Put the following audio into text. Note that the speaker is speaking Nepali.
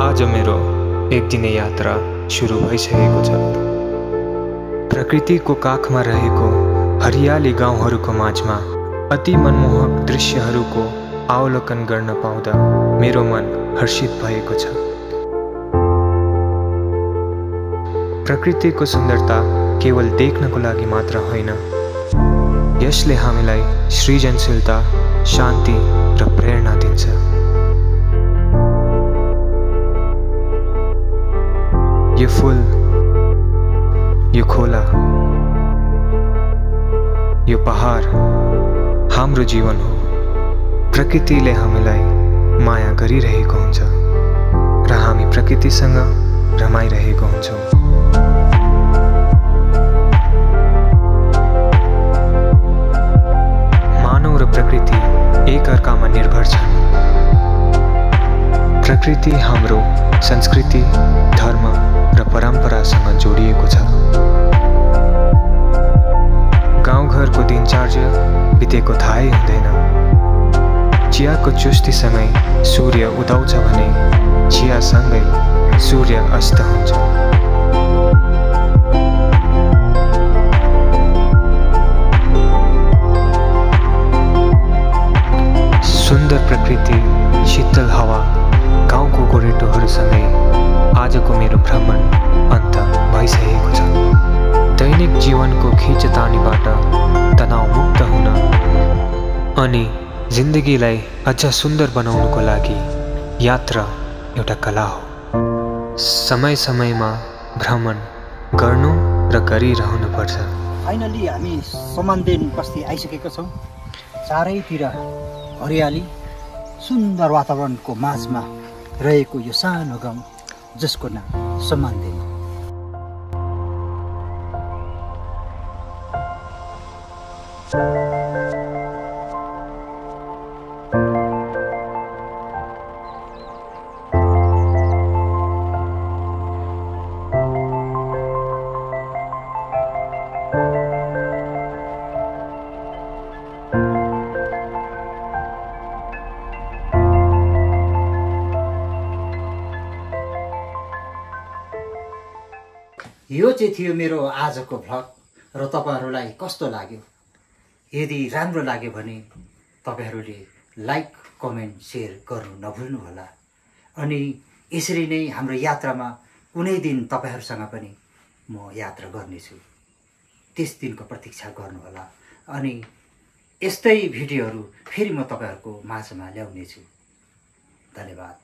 आज मेरो एक दिने यात्रा सुरु भइसकेको छ। प्रकृतिको काखमा रहेको हरियाली गाउँहरूको माझमा अति मनमोहक दृश्यहरूको अवलोकन गर्न पाउँदा मेरो मन हर्षित भएको छ। प्रकृतिको सुन्दरता केवल देख्नको लागि मात्र होइन, यसले हामीलाई सृजनशीलता, शान्ति र प्रेरणा दिन्छ। यो फूल, यो खोला, यो पहाड हाम्रो जीवन हो। प्रकृतिले हामीलाई माया गरिरहेको हुन्छ र हामी प्रकृतिसँग रमाइरहेको हुन्छौँ। मानव र प्रकृति एकअर्कामा निर्भर छन्। प्रकृति हाम्रो संस्कृति, धर्म र परम्परासँग जोडिएको छ। गाउँघरको दिनचर्या बितेको थाहै हुँदैन। चियाको चुस्तीसँगै सूर्य उदाउँछ भने चियासँगै सूर्य अस्त हुन्छ। सुन्दर प्रकृति, शीतल हावा, गाउँको गोरेटोहरूसँगै आजको मेरो भ्रमण अन्त भइसकेको छ। दैनिक जीवनको खिचतानीबाट तनावमुक्त हुन अनि जिन्दगीलाई अझ सुन्दर बनाउनको लागि यात्रा एउटा कला हो। समय समयमा भ्रमण गर्नु र गरिरहनुपर्छ। फाइनली हामी समानदेन बस्ती आइसकेका छौँ। चारैतिर हरियाली, सुन्दर वातावरणको माझमा रहेको यो सानो गाउँ जसको नाम समानदेन। यो चाहिँ थियो मेरो आजको भ्लग र तपाईहरुलाई कस्तो लाग्यो? यदि राम्रो लाग्यो भने तपाईहरुले लाइक, कमेन्ट, शेयर गर्नु नभुल्नु होला। अनि यसरी नै हाम्रो यात्रामा कुनै दिन तपाईहरुसँग पनि म यात्रा गर्नेछु। त्यस दिनको प्रतीक्षा गर्नु होला। अनि यस्तै भिडियोहरु फेरि म तपाईहरुको माझमा ल्याउनेछु। धन्यवाद।